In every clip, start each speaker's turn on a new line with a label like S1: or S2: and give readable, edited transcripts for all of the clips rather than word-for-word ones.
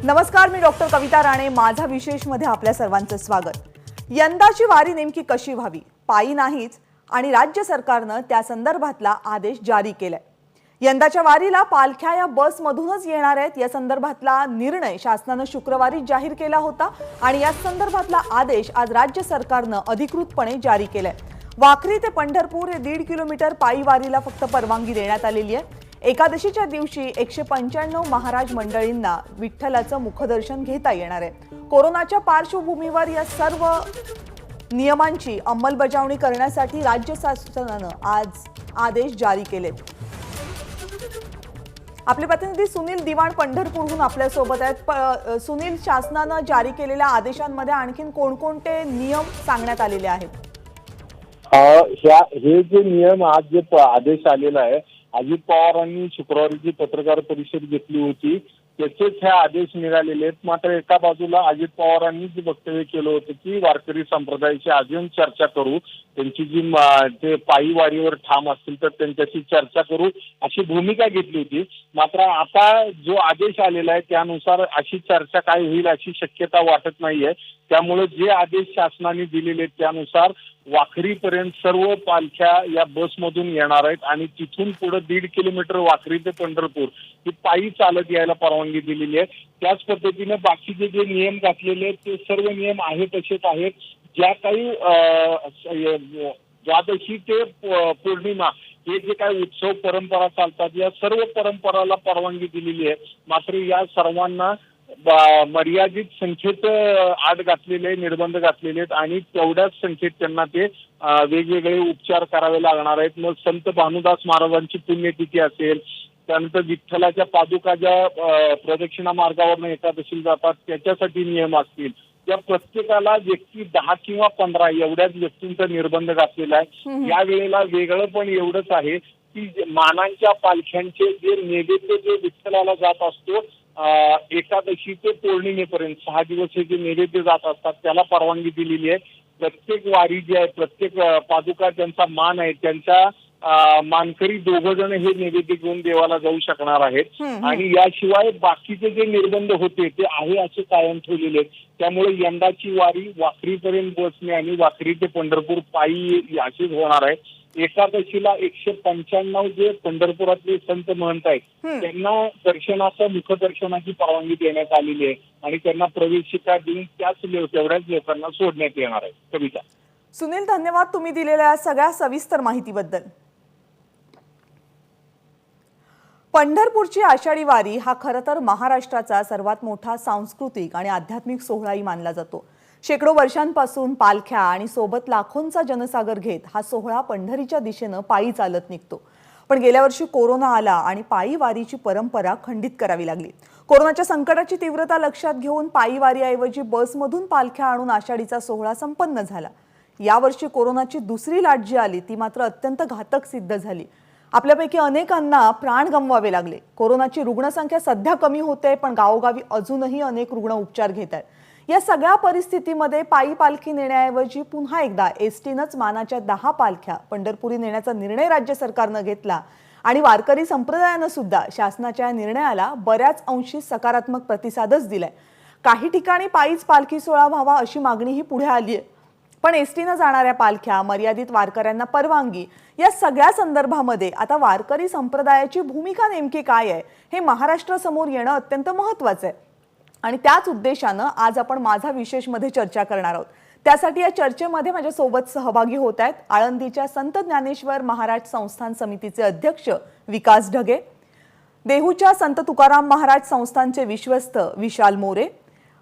S1: नमस्कार, मी डॉक्टर कविता राणे. माझा विशेष मध्ये आपल्या सर्वांचं स्वागत. यंदाची वारी नेमकी कशी व्हावी, पायी नाहीच, आणि राज्य सरकारनं त्या संदर्भातला आदेश जारी केलाय. यंदाच्या वारीला पालख्या या बसमधूनच येणार आहेत. या संदर्भातला निर्णय शासनानं शुक्रवारी जाहीर केला होता आणि या संदर्भातला आदेश आज राज्य सरकारनं अधिकृतपणे जारी केलाय. वाखरी ते पंढरपूर हे 1.5 किलोमीटर पायी वारीला फक्त परवानगी देण्यात आलेली आहे. एकादशीच्या दिवशी 195 महाराज मंडळींना विठ्ठलाचं मुखदर्शन घेता येणार आहे. कोरोनाच्या पार्श्वभूमीवर या सर्व नियमांची अंमलबजावणी करण्यासाठी राज्य शासनानं आज आदेश जारी केलेत. आपले प्रतिनिधी सुनील दिवाण पंढरपूरहून आपल्या सोबत आहेत. सुनील, शासनानं जारी केलेल्या आदेशांमध्ये आणखीन कोणकोणते नियम सांगण्यात आलेले आहेत?
S2: हे जे नियम, आज जे आदेश आलेला आहे, अजित पवारांनी शुक्रवारी जी पत्रकार परिषद घेतली होती त्याचेच हे आदेश निघालेले आहेत. मात्र एका बाजूला अजित पवारांनी जे वक्तव्य केलं होतं की वारकरी संप्रदायाची अजून चर्चा करू, त्यांची जी ते पायी वारीवर ठाम असतील तर त्यांच्याशी चर्चा करू, अशी भूमिका घेतली होती. मात्र आता जो आदेश आलेला आहे त्यानुसार अशी चर्चा काय होईल अशी शक्यता वाटत नाहीये. त्यामुळे जे आदेश शासनाने दिलेले आहेत त्यानुसार वाखरीपर्यंत सर्व पालख्या या बसमधून येणार आहेत आणि तिथून पुढे 1.5 किलोमीटर वाखरी ते पंढरपूर ही पायी चालत यायला परवानगी दिलेली आहे. त्याच पद्धतीने बाकीचे जे नियम घातलेले आहेत ते सर्व नियम आहेत तसेच आहेत. ज्या काही द्वादशी ते पौर्णिमा हे जे काही उत्सव परंपरा चालतात या सर्व परंपराला परवानगी दिलेली आहे. मात्र या सर्वांना मर्यादित संख्येत आड घातलेले, निर्बंध घातलेले आहेत आणि तेवढ्याच संख्येत त्यांना ते वेगवेगळे उपचार करावे लागणार आहेत. मग संत भानुदास महाराजांची पुण्यतिथी असेल, त्यानंतर विठ्ठलाच्या पादुका ज्या प्रदक्षिणा मार्गावरनं एकादशीला जातात त्याच्यासाठी नियम असतील. त्या प्रत्येकाला व्यक्ती 10 किंवा 15 एवढ्याच व्यक्तींचा निर्बंध घातलेला आहे. या वेळेला वेगळं पण एवढंच आहे की मानांच्या पालख्यांचे जे नैवेद्य जे विठ्ठलाला जात असतो एकादशी ते पौर्णिमेपर्यंत 6 दिवस हे जे नैवेद्य जात असतात त्याला परवानगी दिलेली आहे. प्रत्येक वारी जी आहे, प्रत्येक पादुका त्यांचा मान आहे, त्यांच्या मानकरी 2 जण हे नैवेद्य घेऊन देवाला जाऊ शकणार आहेत. आणि याशिवाय बाकीचे जे निर्बंध होते ते आहे असे कायम ठेवलेले आहेत. त्यामुळे यंदाची वारी वाखरीपर्यंत बसणे आणि वाखरी ते पंढरपूर पायी अशीच होणार आहे. एकादशीला 195 जे पंढरपुरातले संत महंत आहेत त्यांना दर्शनाचं मुखदर्शनाची परवानगी देण्यात आलेली आहे आणि त्यांना प्रवेशिका देऊन तेवढ्याच लोकांना सोडण्यात येणार आहे. कविता.
S1: सुनील, धन्यवाद तुम्ही दिलेल्या सगळ्या सविस्तर माहितीबद्दल. पंढरपूरची आषाढी वारी हा खरं तर महाराष्ट्राचा सर्वात मोठा सांस्कृतिक आणि आध्यात्मिक सोहळाही मानला जातो. शेकडो वर्षांपासून पालख्या आणि सोबत लाखोंचा जनसागर घेत हा सोहळा पंढरीच्या दिशेनं पायी चालत निघतो. पण गेल्या वर्षी कोरोना आला आणि पायी वारीची परंपरा खंडित करावी लागली. कोरोनाच्या संकटाची तीव्रता लक्षात घेऊन पायी वारीऐवजी बसमधून पालख्या आणून आषाढीचा सोहळा संपन्न झाला. यावर्षी कोरोनाची दुसरी लाट जी आली ती मात्र अत्यंत घातक सिद्ध झाली. आपल्यापैकी अनेकांना प्राण गमवावे लागले. कोरोनाची रुग्णसंख्या सध्या कमी होते, पण गावोगावी अजूनही अनेक रुग्ण उपचार घेत आहेत. या सगळ्या परिस्थितीमध्ये पायी पालखी नेण्याऐवजी पुन्हा एकदा एसटीनंच मानाच्या 10 पालख्या पंढरपुरी नेण्याचा निर्णय राज्य सरकारनं घेतला आणि वारकरी संप्रदायानं सुद्धा शासनाच्या या निर्णयाला बऱ्याच अंशी सकारात्मक प्रतिसादच दिलाय. काही ठिकाणी पायीच पालखी सोहळा व्हावा अशी मागणीही पुढे आली आहे. पण एसटीनं जाणाऱ्या पालख्या, मर्यादित वारकऱ्यांना परवानगी, या सगळ्या संदर्भामध्ये आता वारकरी संप्रदायाची भूमिका नेमकी काय आहे हे महाराष्ट्रासमोर येणं अत्यंत महत्त्वाचं आहे. आणि त्याच उद्देशानं आज आपण माझा विशेषमध्ये चर्चा करणार आहोत. त्यासाठी या चर्चेमध्ये माझ्यासोबत सहभागी होत आहेत आळंदीच्या संत ज्ञानेश्वर महाराज संस्थान समितीचे अध्यक्ष विकास ढगे, देहूच्या संत तुकाराम महाराज संस्थानचे विश्वस्त विशाल मोरे,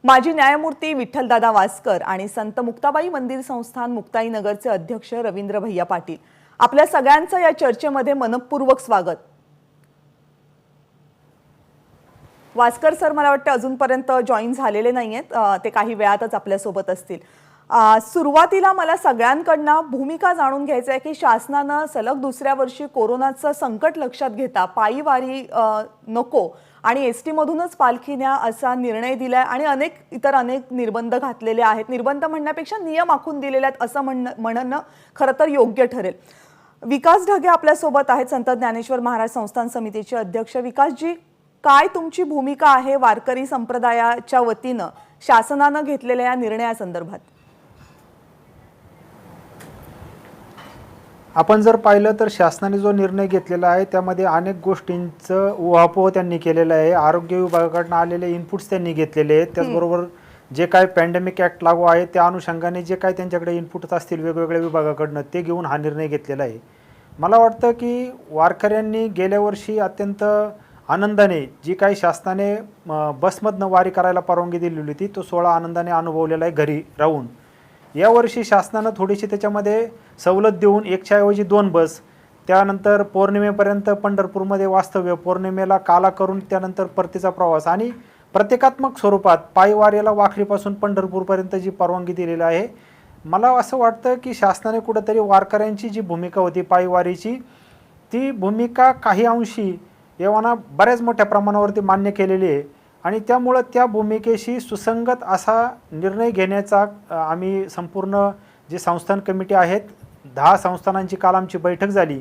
S1: माजी न्यायमूर्ती विठ्ठलदादा वासकर आणि संत मुक्ताबाई मंदिर संस्थान मुक्ताईनगरचे अध्यक्ष रवींद्र भैया पाटील. आपल्या सगळ्यांचं या चर्चेमध्ये मनपूर्वक स्वागत. वासकर सर मला वाटतं अजूनपर्यंत जॉईन झालेले नाहीयेत, ते काही वेळातच आपल्यासोबत असतील. सुरुवातीला मला सगळ्यांकडनं भूमिका जाणून घ्यायचं आहे की शासनानं सलग दुसऱ्या वर्षी कोरोनाचं संकट लक्षात घेता पायी वारी नको आणि एसटी मधूनच पालखी न्या असा निर्णय दिलाय आणि अनेक निर्बंध घातलेले आहेत. निर्बंध म्हणण्यापेक्षा नियम आखून दिलेले आहेत असं म्हणणं खरं तर योग्य ठरेल. विकास ढगे आपल्या सोबत आहेत, संत ज्ञानेश्वर महाराज संस्थान समितीचे अध्यक्ष. विकासजी, काय तुमची भूमिका आहे वारकरी संप्रदायाच्या वतीनं शासनानं घेतलेल्या या निर्णयासंदर्भात?
S3: आपण जर पाहिलं तर शासनाने जो निर्णय घेतलेला आहे त्यामध्ये अनेक गोष्टींचं उहापोह त्यांनी केलेलं आहे. आरोग्य विभागाकडून आलेले इनपुट्स त्यांनी घेतलेले आहेत. त्याचबरोबर जे काय पॅन्डेमिक ॲक्ट लागू आहे त्या अनुषंगाने जे काय त्यांच्याकडे इनपुट्स असतील वेगवेगळ्या विभागाकडनं ते घेऊन हा निर्णय घेतलेला आहे. मला वाटतं की वारकऱ्यांनी गेल्या वर्षी अत्यंत आनंदाने जी काही शासनाने बसमधनं वारी करायला परवानगी दिलेली होती तो सोहळा आनंदाने अनुभवलेला आहे घरी राहून. यावर्षी शासनानं थोडीशी त्याच्यामध्ये सवलत देऊन 1च्या ऐवजी 2 बस, त्यानंतर पौर्णिमेपर्यंत पंढरपूरमध्ये वास्तव्य, पौर्णिमेला काला करून त्यानंतर परतीचा प्रवास आणि प्रतिकात्मक स्वरूपात पायवारीला वाखरीपासून पंढरपूरपर्यंत जी परवानगी दिलेली आहे. मला असं वाटतं की शासनाने कुठंतरी वारकऱ्यांची जी भूमिका होती पायवारीची ती भूमिका काही अंशी एव्हाना बऱ्याच मोठ्या प्रमाणावरती मान्य केलेली आहे आणि त्यामुळं त्या भूमिकेशी सुसंगत असा निर्णय घेण्याचा आम्ही संपूर्ण जे संस्थान कमिटी आहेत 10 संस्थानांची काल आमची बैठक झाली.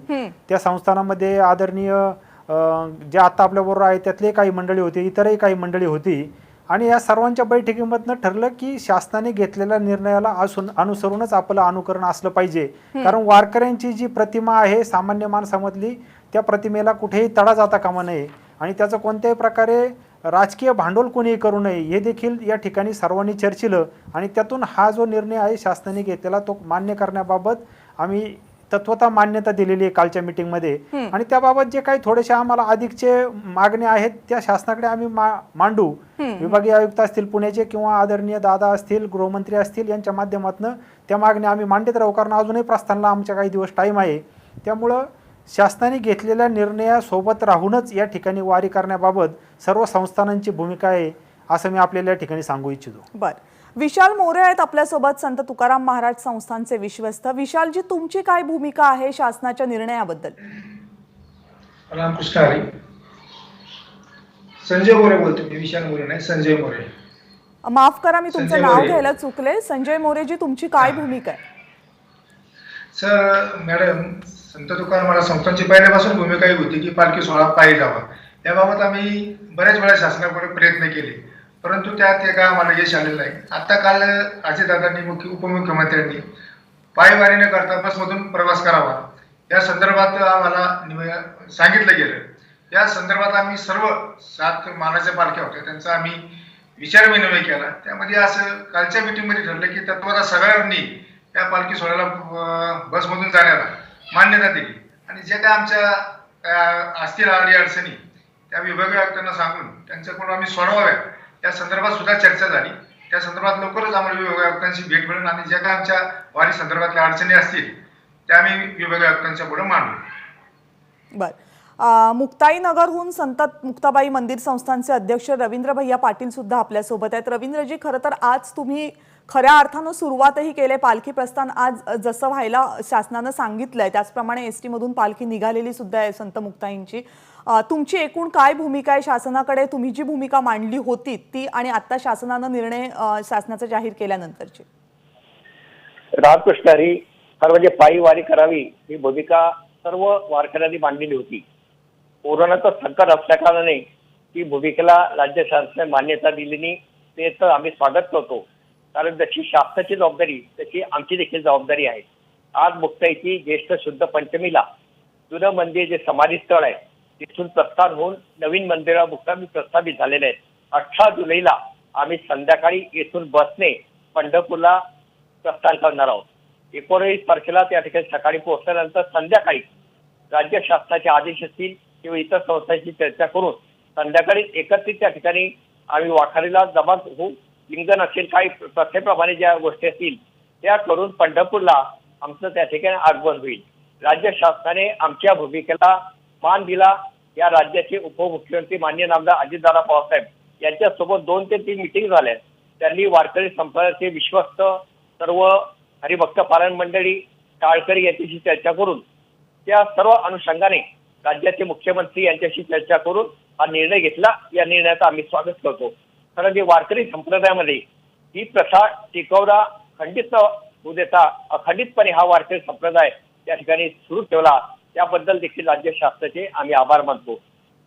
S3: त्या संस्थानामध्ये आदरणीय जे आता आपल्याबरोबर आहे त्यातले काही मंडळी होती, इतरही काही मंडळी होती आणि या सर्वांच्या बैठकीमधनं ठरलं की शासनाने घेतलेल्या निर्णयाला अनुसरूनच आपलं अनुकरण असलं पाहिजे. कारण वारकऱ्यांची जी प्रतिमा आहे सामान्य माणसामधली त्या प्रतिमेला कुठेही तडा जाता कामा नये आणि त्याचं कोणत्याही प्रकारे राजकीय भांडवल कोणीही करू नये हे देखील या ठिकाणी सर्वांनी चर्चिलं आणि त्यातून हा जो निर्णय आहे शासनाने घेतलेला तो मान्य करण्याबाबत आम्ही तत्वता मान्यता दिलेली आहे कालच्या मीटिंगमध्ये आणि त्याबाबत जे काही थोडेसे आम्हाला अधिकचे मागण्या आहेत त्या शासनाकडे आम्ही मांडू. विभागीय आयुक्त असतील पुण्याचे किंवा आदरणीय दादा असतील, गृहमंत्री असतील यांच्या माध्यमातून त्या मागण्या आम्ही मांडत राहू कारण अजूनही प्रस्थानाला आमच्या काही दिवस टाईम आहे. त्यामुळं शासनाने घेतलेल्या निर्णयासोबत राहूनच या ठिकाणी वारी करण्याबाबत सर्व संस्थानांची भूमिका आहे असं मी आपल्याला या ठिकाणी सांगू इच्छितो.
S1: बरं, विशाल मोरे आहेत आपल्यासोबत, संत तुकाराम महाराज संस्थानचे विश्वस्त. विशालजी, तुमची काय भूमिका आहे शासनाच्या निर्णयाबद्दल?
S4: रामकृष्ण हरी. संजय मोरे बोलतो मी, विशाल मोरे नाही, संजय मोरे.
S1: माफ करा मी तुमचं
S4: संजय
S1: नाव
S4: मोरे.
S1: घ्यायला चुकले. संजय मोरेजी, तुमची काय भूमिका आहे?
S4: सर मॅडम, संत तुकाराम महाराज संस्थांची पहिल्यापासून भूमिका ही होती की पालखी सोहळा पायी जावा. याबाबत आम्ही बऱ्याच वेळा शासनाकडे प्रयत्न केले परंतु त्यात एका आम्हाला यश आलेलं नाही. आता काल अजितदादांनी उपमुख्यमंत्र्यांनी पायवारी न करता बसमधून प्रवास करावा या संदर्भात आम्हाला सांगितलं गेलं. या संदर्भात आम्ही सर्व 7 मानाच्या पालख्या होत्या त्यांचा आम्ही विचार विनिमय केला. त्यामध्ये असं कालच्या मीटिंगमध्ये ठरलं की तत्वता सगळ्यांनी या पालखी सोहळ्याला बसमधून जाण्याला मान्यता दिली आणि जे काय आमच्या असतील अडचणी त्या विभागीय आयुक्तांना सांगून त्यांच्याकडून आम्ही सोडवाव्या या संदर्भात सुद्धा चर्चा झाली. त्या संदर्भात लवकरच आम्हाला विभागीय आयुक्तांशी भेट मिळेल आणि ज्या काय आमच्या वारी संदर्भातल्या अडचणी असतील त्या आम्ही विभागीय आयुक्तांच्या पुढे मांडू.
S1: बरं, मुक्ताईनगरहून संत मुक्ताबाई मंदिर संस्थानचे अध्यक्ष रवींद्र भैया पाटील सुद्धा आपल्यासोबत आहेत. रवींद्रजी, खरं तर आज तुम्ही खऱ्या अर्थानं सुरुवातही केले. पालखी प्रस्थान आज जसं व्हायला शासनानं सांगितलंय त्याचप्रमाणे ST मधून पालखी निघालेली सुद्धा आहे संत मुक्ताईंची. तुमची एकूण काय भूमिका आहे शासनाकडे? तुम्ही जी भूमिका मांडली होती ती आणि आता शासनानं निर्णय शासनाचा जाहीर केल्यानंतरची.
S5: रामकृष्ण हरी. खरं म्हणजे पायी वारी करावी ही भूमिका सर्व वारकऱ्यांनी मांडलेली होती. कोरोनाचं संकट असल्या कारणाने ही भूमिकेला राज्य शासनाने मान्यता दिली ते तर आम्ही स्वागत करतो. कारण जशी शासनाची जबाबदारी तशी आमची देखील जबाबदारी आहे. आज मुक्ताईची ज्येष्ठ शुद्ध पंचमीला जुनं मंदिर जे समाधी स्थळ आहे तिथून प्रस्थान होऊन नवीन मंदिरा मुक्कामी प्रस्थापित झालेले आहेत. 18 जुलैला आम्ही संध्याकाळी येथून बसने पंढरपूरला प्रस्थान करणार आहोत. 19 तारखेला त्या ठिकाणी सकाळी पोहोचल्यानंतर संध्याकाळी राज्य शासनाचे आदेश असतील किंवा इतर संस्थांशी चर्चा करून संध्याकाळी एकत्रित त्या ठिकाणी आम्ही वाखारीला जमा होऊ. लिंगन असेल काही प्रथेप्रमाणे ज्या गोष्टी असतील त्या करून पंढरपूरला आमचं त्या ठिकाणी आगमन होईल. राज्य शासनाने आमच्या भूमिकेला मान दिला. या राज्याचे उपमुख्यमंत्री माननीय नामदार अजितदादा पवारसाहेब यांच्यासोबत 2 ते 3 मिटिंग झाल्या. त्यांनी वारकरी संप्रदायाचे विश्वस्त सर्व हरिभक्त पारायण मंडळी टाळकरी यांच्याशी चर्चा करून त्या सर्व अनुषंगाने राज्याचे मुख्यमंत्री यांच्याशी चर्चा करून हा निर्णय घेतला. या निर्णयाचं आम्ही स्वागत करतो. कारण जे वारकरी संप्रदायामध्ये ही प्रथा टिकवला खंडित होऊ देता अखंडितपणे हा वारकरी संप्रदाय त्या ठिकाणी सुरू ठेवला त्याबद्दल देखील राज्य शासनाचे आम्ही आभार मानतो.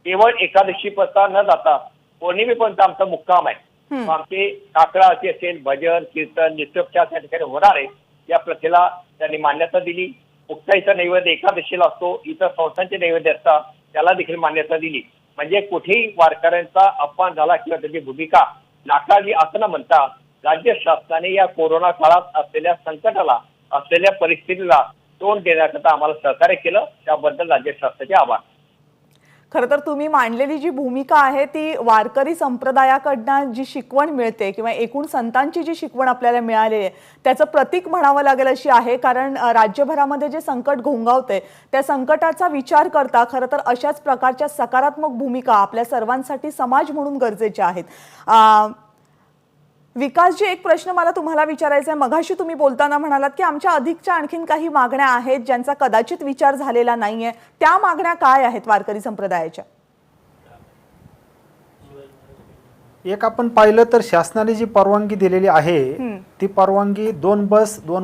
S5: केवळ एकादशीपर्यंत न जाता पौर्णिमेपर्यंत आमचा मुक्काम आहे.
S1: हम्म.
S5: आमचे काकडा आरती असेल, भजन कीर्तन नित्योपचार त्या ठिकाणी होणार आहे. या प्रथेला त्यांनी मान्यता दिली. मुक्ताईचा नैवेद्य एकादशीला असतो, इतर संस्थांचे नैवेद्य असतात, त्याला देखील मान्यता दिली. म्हणजे कुठेही वारकऱ्यांचा अपमान झाला किंवा त्याची भूमिका नाकारली असं न म्हणता राज्य शासनाने या कोरोना काळात असलेल्या संकटाला, असलेल्या परिस्थितीला तोंड देण्याकरता आम्हाला सहकार्य केलं. त्याबद्दल राज्य शासनाचे आभार.
S1: खरं तर तुम्ही मांडलेली जी भूमिका आहे ती वारकरी संप्रदायाकडनं जी शिकवण मिळते किंवा एकूण संतांची जी शिकवण आपल्याला मिळालेली आहे त्याचं प्रतीक म्हणावं लागेल अशी आहे. कारण राज्यभरामध्ये जे संकट घोंगावते त्या संकटाचा विचार करता खरं तर अशाच प्रकारच्या सकारात्मक भूमिका आपल्या सर्वांसाठी समाज म्हणून गरजेच्या आहेत. विकासजी, एक प्रश्न मला तुम्हाला विचारायचा आहे. मघाशी तुम्ही बोलताना म्हणालात की आमच्या अधिकच्या आणखीन काही मागण्या आहेत ज्यांचा कदाचित विचार झालेला नाहीये. त्या मागण्या काय आहेत वारकरी संप्रदायाच्या?
S3: एक आपण पाहिलं तर शासनाने जी परवानगी दिलेली आहे ती परवानगी दोन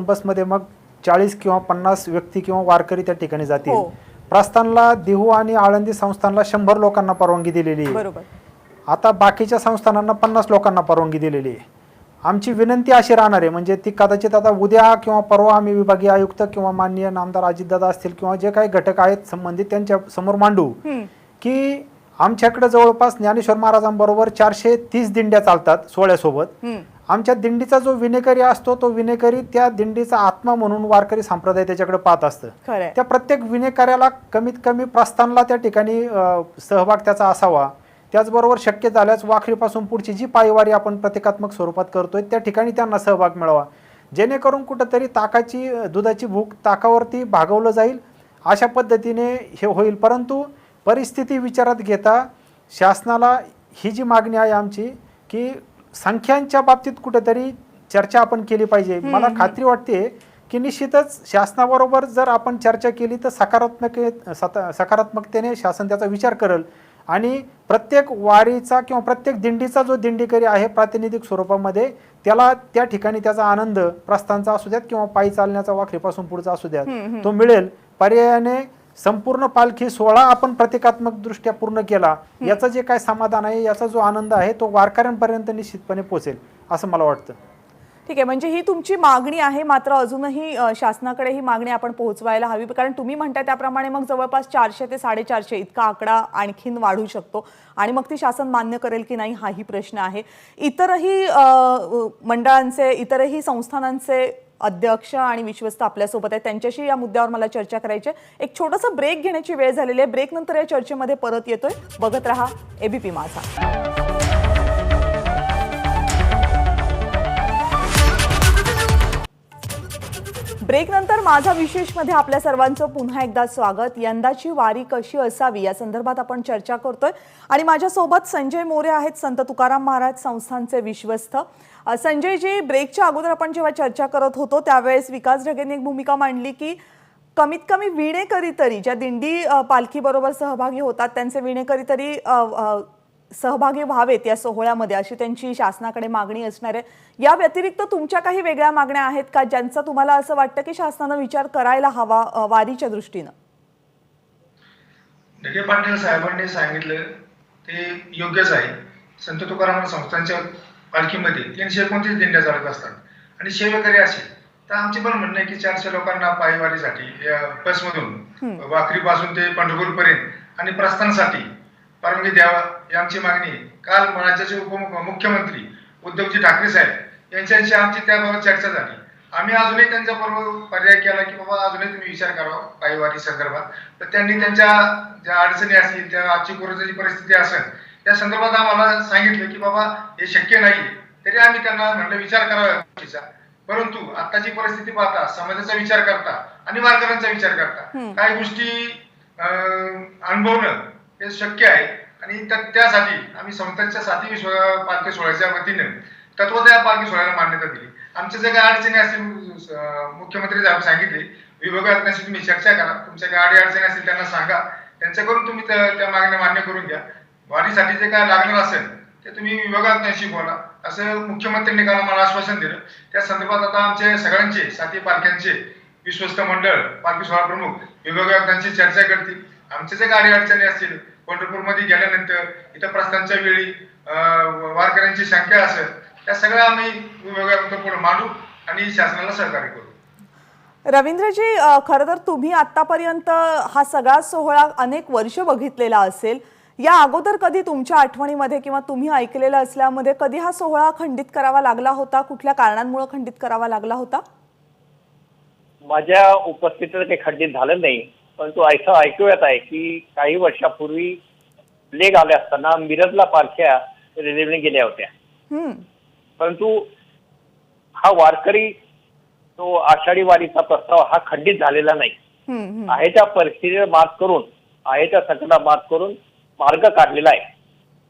S3: बसमध्ये मग 40 किंवा 50 व्यक्ती किंवा वारकरी त्या ठिकाणी जातील.
S1: हो.
S3: प्रस्थानला देहू आणि आळंदी संस्थानला 100 लोकांना परवानगी दिलेली आहे.
S1: बरोबर.
S3: आता बाकीच्या संस्थानांना 50 लोकांना परवानगी दिलेली आहे. आमची विनंती अशी राहणार आहे, म्हणजे ती कदाचित आता उद्या किंवा परवा आम्ही विभागीय आयुक्त किंवा माननीय नामदार अजितदादा असतील किंवा जे काही घटक आहेत संबंधित त्यांच्या समोर मांडू की आमच्याकडे जवळपास ज्ञानेश्वर महाराजांबरोबर 430 दिंड्या चालतात सोहळ्यासोबत. आमच्या दिंडीचा जो विनेकरी असतो तो विनेकरी त्या दिंडीचा आत्मा म्हणून वारकरी संप्रदाय त्याच्याकडे पाहत असतं.
S1: खरंय.
S3: त्या प्रत्येक विनेकऱ्याला कमीत कमी प्रस्थानला त्या ठिकाणी सहभाग त्याचा असावा. त्याचबरोबर शक्य झाल्यास वाखरीपासून पुढची जी पायवारी आपण प्रतिकात्मक स्वरूपात करतोय त्या ठिकाणी त्यांना सहभाग मिळावा, जेणेकरून कुठंतरी दुधाची भूक ताकावरती भागवलं जाईल अशा पद्धतीने हे होईल. परंतु परिस्थिती विचारात घेता शासनाला ही जी मागणी आहे आमची की संख्यांच्या बाबतीत कुठेतरी चर्चा आपण केली पाहिजे. मला खात्री वाटते की निश्चितच शासनाबरोबर जर आपण चर्चा केली तर सकारात्मकतेने शासन त्याचा विचार करेल आणि प्रत्येक वारीचा किंवा प्रत्येक दिंडीचा जो दिंडीकरी आहे प्रातिनिधिक स्वरूपामध्ये त्याला त्या ठिकाणी त्याचा आनंद प्रस्थानचा असू द्यात किंवा पायी चालण्याचा वाखरीपासून पुढचा असू द्यात तो मिळेल. पर्यायाने संपूर्ण पालखी सोहळा आपण प्रतिकात्मक दृष्ट्या पूर्ण केला याचं जे काय समाधान आहे, याचा जो आनंद आहे तो वारकऱ्यांपर्यंत निश्चितपणे पोहोचेल असं मला वाटतं.
S1: ठीक आहे, म्हणजे ही तुमची मागणी आहे, मात्र अजूनही शासनाकडे ही मागणी आपण पोहोचवायला हवी. कारण तुम्ही म्हणताय त्याप्रमाणे मग जवळपास 400 ते 450 इतका आकडा आणखीन वाढू शकतो आणि मग ती शासन मान्य करेल की नाही हाही प्रश्न आहे. इतरही मंडळांचे, इतरही संस्थानांचे अध्यक्ष आणि विश्वस्त आपल्यासोबत आहेत, त्यांच्याशी या मुद्द्यावर मला चर्चा करायची आहे. एक छोटासा ब्रेक घेण्याची वेळ झालेली आहे. ब्रेक नंतर या चर्चेमध्ये परत येतोय. बघत रहा एबीपी माझा. ब्रेक नंतर माझा विशेषमध्ये आपल्या सर्वांचं पुन्हा एकदा स्वागत. यंदाची वारी कशी असावी या संदर्भात आपण चर्चा करतोय आणि माझ्यासोबत संजय मोरे आहेत, संत तुकाराम महाराज संस्थानचे विश्वस्त. संजयजी, ब्रेकच्या अगोदर आपण जेव्हा चर्चा करत होतो त्यावेळेस विकास ढगेंनी एक भूमिका मांडली की कमीत कमी विणेकरी तरी, ज्या दिंडी पालखी बरोबर सहभागी होतात त्यांचे विणेकरी तरी सहभागी व्हावेत या सोहळ्यामध्ये, अशी त्यांची शासनाकडे मागणी असणार आहे. या व्यतिरिक्त तुमच्या काही वेगळ्या मागण्या आहेत का ज्यांचा तुम्हाला असं वाटतं की शासनानं विचार करायला हवा वारीच्या दृष्टीनं?
S4: ढगे पाटील साहेबांनी सांगितलं ते योग्यच आहे. संत तुकाराम संस्थांच्या पालखीमध्ये 329 दिंड्या चालत असतात आणि सेवेकरी असेल तर आमचे पण म्हणणं आहे की 400 लोकांना पायवारीसाठी या बसमधून वाखरीपासून ते पंढरपूर पर्यंत आणि प्रस्थानासाठी परवानगी द्यावा ही आमची मागणी आहे. काल राज्याचे उपमुख्यमंत्री उद्धवजी ठाकरे साहेब यांच्याशी आमची त्याबाबत चर्चा झाली. आम्ही अजूनही त्यांच्याबरोबर पर्याय केला की बाबा अजूनही तुम्ही विचार करावा पायवारी संदर्भात. तर त्यांनी त्यांच्या ज्या अडचणी असतील, त्या आजची कोरोनाची परिस्थिती असेल त्या संदर्भात आम्हाला सांगितलं की बाबा हे शक्य नाही, तरी आम्ही त्यांना म्हटलं विचार करावा गोष्टीचा. परंतु आताची परिस्थिती पाहता, समाजाचा विचार करता आणि वारकऱ्यांचा विचार करता काही गोष्टी अनुभवणं हे शक्य आहे आणि त्यासाठी आम्ही संस्थांच्या साथी पालखी सोहळ्याच्या वतीनं तत्वतः पालखी सोहळ्याला मान्यता दिली. आमच्या जे काही अडचणी असतील मुख्यमंत्री साहेब सांगितले विभागाशी तुम्ही चर्चा करा, तुमच्या काही अडचणी असतील त्यांना सांगा, त्यांच्याकडून तुम्ही त्या मागण्या मान्य करून घ्या. वारीसाठी जे काय लागणार असेल ते तुम्ही विभागाशी बोला असं मुख्यमंत्र्यांनी काल मला आश्वासन दिलं. त्या संदर्भात आता आमचे सगळ्यांचे साथी पालख्यांचे विश्वस्त मंडळ, पालखी सोहळा प्रमुख विभागाशी चर्चा करतील. आमचे जे काही अडचणी असतील पंढरपूरमध्ये गेल्यानंतर इथं प्रस्थानच्या वेळी वारकऱ्यांची संख्या असेल त्या सगळ्या आम्ही विभागामध्ये पुढे मांडू आणि शासनाला सहकार्य करू.
S1: रवींद्रजी, खरं तर तुम्ही आतापर्यंत हा सगळा सोहळा अनेक वर्ष बघितलेला असेल. या अगोदर कधी तुमच्या आठवणीमध्ये किंवा तुम्ही ऐकलेलं असल्यामध्ये कधी हा सोहळा खंडित करावा लागला होता? कुठल्या कारणांमुळे खंडित करावा लागला होता?
S5: माझ्या उपस्थितीत काही खंडित झालं नाही, परंतु असं ऐकू येत आहे की काही वर्षापूर्वी प्लेग आले असताना मिरजला पालख्या रेल्वेने गेल्या होत्या. परंतु हा वारकरी तो आषाढी वारीचा प्रस्ताव हा खंडित झालेला नाही. आहे त्या परिस्थितीवर मात करून, आहे त्या संकटात मात करून मार्ग काढलेला आहे.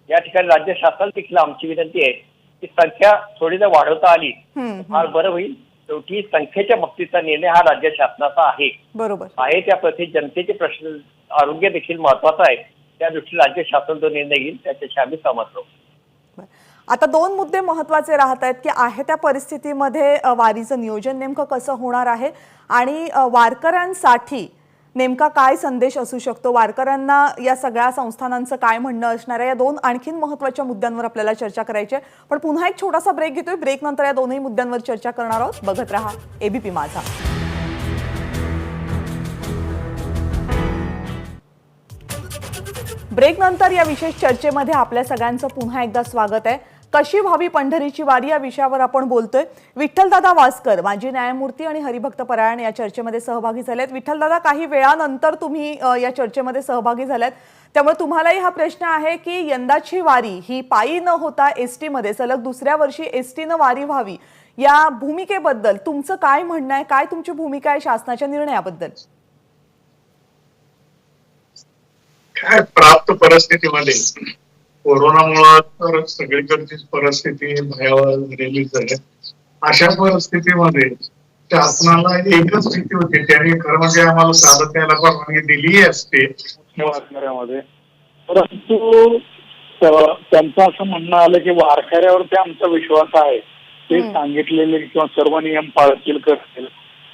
S5: या ठिकाणी राज्य शासनाला देखील आमची विनंती आहे की संख्या थोडी जर वाढवता आली फार बरं होईल. शेवटी संख्येच्या बाबतीचा निर्णय हा राज्य शासनाचा आहे.
S1: बरोबर
S5: आहे त्या प्रति जनतेचे प्रश्न, आरोग्य देखील महत्वाचं आहे. त्या दृष्टीने राज्य शासन जो निर्णय घेईल त्याच्याशी आम्ही सहमत आहोत.
S1: आता दोन मुद्दे महत्त्वाचे राहत आहेत की आहे त्या परिस्थितीमध्ये वारीचं नियोजन नेमकं कसं होणार आहे आणि वारकऱ्यांसाठी नेमका काय संदेश असू शकतो, वारकऱ्यांना या सगळ्या संस्थानांचं काय म्हणणं असणार आहे, या दोन आणखीन महत्त्वाच्या मुद्द्यांवर आपल्याला चर्चा करायची आहे. पण पुन्हा एक छोटासा ब्रेक घेतोय. ब्रेक नंतर या दोनही मुद्द्यांवर चर्चा करणार आहोत. बघत रहा एबीपी माझा. ब्रेक नंतर या विशेष चर्चेमध्ये आपल्या सगळ्यांचं पुन्हा एकदा स्वागत आहे. कशी व्हावी पंढरीची वारी या विषयावर आपण बोलतोय. विठ्ठलदादा वासकर, माजी न्यायमूर्ती आणि हरिभक्त परायण या चर्चेमध्ये सहभागी झालेत. विठ्ठलदादा, काही वेळानंतर तुम्ही या चर्चेमध्ये सहभागी झालेत, त्यामुळे तुम्हालाही हा प्रश्न आहे की यंदाची वारी ही पायी न होता एसटी मध्ये सलग दुसऱ्या वर्षी एसटी न वारी व्हावी, या भूमिकेबद्दल तुमचं काय म्हणणं आहे? काय तुमची भूमिका आहे शासनाच्या निर्णयाबद्दल?
S6: काय प्राप्त परिस्थितीमध्ये कोरोनामुळे तर सगळीकडची परिस्थिती भयावह झालेलीच आहे. अशा परिस्थितीमध्ये शासनाला एकच भीती होती, त्यांनी खरं म्हणजे आम्हाला चालत यायला परवानगी दिली असते
S7: वारकऱ्यामध्ये, परंतु त्यांचं असं म्हणणं आलं की वारकऱ्यावरती आमचा विश्वास आहे, ते सांगितलेले किंवा सर्व नियम पाळतील करतील,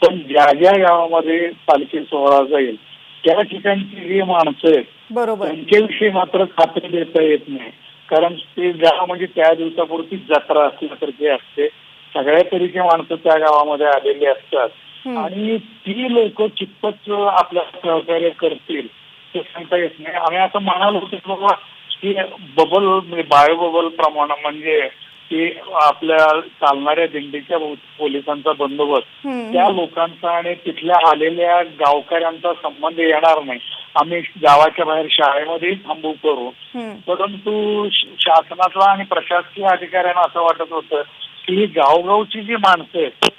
S7: पण ज्या ज्या गावामध्ये पालखी सोहळा जाईल त्या ठिकाणची जी माणसं आहेत
S1: बरोबर
S7: त्यांच्याविषयी मात्र खात्री देता येत नाही. कारण ते गाव म्हणजे त्या दिवसापुरती जत्रा असल्यासारखी असते. सगळ्या तऱ्हेची माणसं त्या गावामध्ये आलेली असतात आणि ती लोक कितपत आपल्या सहकार्य करतील ते सांगता येत नाही. आम्ही असं म्हणालो होतो बाबा की बबल म्हणजे बायो बबल प्रमाण म्हणजे की आपल्या चालणाऱ्या दिंडीच्या पोलिसांचा बंदोबस्त त्या लोकांचा आणि तिथल्या आलेल्या गावकऱ्यांचा संबंध येणार नाही. आम्ही गावाच्या बाहेर शाळेमध्ये थांबू करू, परंतु शासनाचा आणि प्रशासकीय अधिकाऱ्यांना असं वाटत होतं की ही गावगावची जी माणसं आहेत.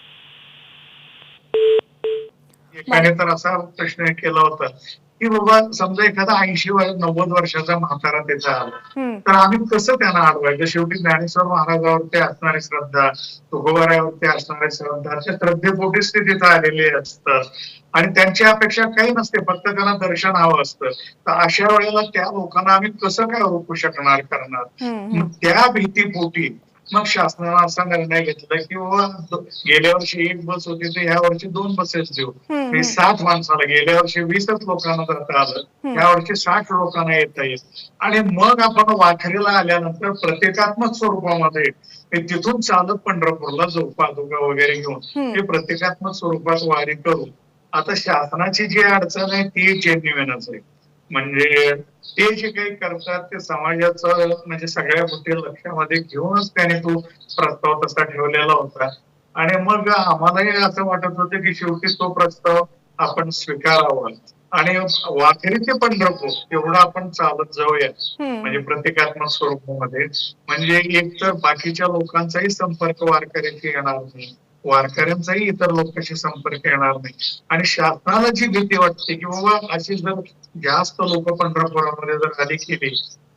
S6: एकाने तर असा प्रश्न केला होता की बाबा समजा एखादा 80-90 वर्षाचा म्हातारा त्याचा आला तर आम्ही कसं त्यांना अडवायचं? शेवटी ज्ञानेश्वर महाराजावरती असणारी श्रद्धा, तुकोबारावरती असणारी श्रद्धा, त्या श्रद्धेपोटीच ते तिथं आलेले असतात आणि त्यांची अपेक्षा काही नसते, फक्त त्यांना दर्शन हवं असतं. तर अशा वेळेला त्या लोकांना आम्ही कसं काय रोखू शकणार करणार? त्या भीतीपोटी मग शासनानं असा निर्णय घेतला की बाबा गेल्या वर्षी 1 बस होती तर ह्या वर्षी 2 बसेस देऊ. 60 माणसाला, गेल्या वर्षी 20च लोकांना जाता आलं, या वर्षी 60 लोकांना येता येईल. आणि मग आपण वाखरीला आल्यानंतर प्रतिकात्मक स्वरूपामध्ये तिथून चालत पंढरपूरला जाऊ पादुका वगैरे घेऊन, हे प्रतिकात्मक स्वरूपात वारी करू. आता शासनाची जी अडचण आहे ती जेन्युइनच आहे. म्हणजे ते जे काही करतात ते समाजाचं म्हणजे सगळ्या गोष्टी लक्षामध्ये घेऊनच त्याने तो प्रस्ताव तसा ठेवलेला होता. आणि मग आम्हालाही असं वाटत होतं की शेवटी तो प्रस्ताव आपण स्वीकारावा आणि वाखरी ते पंढरपूर एवढं आपण चालत जाऊया, म्हणजे प्रतिकात्मक स्वरूपामध्ये. म्हणजे एक तर बाकीच्या लोकांचाही संपर्क वारकऱ्याशी येणार नाही, वारकऱ्यांचाही इतर लोकांशी संपर्क येणार नाही. आणि शासनाला जी भीती वाटते की बाबा अशी जर जास्त लोक पंढरपुरामध्ये जर आली केली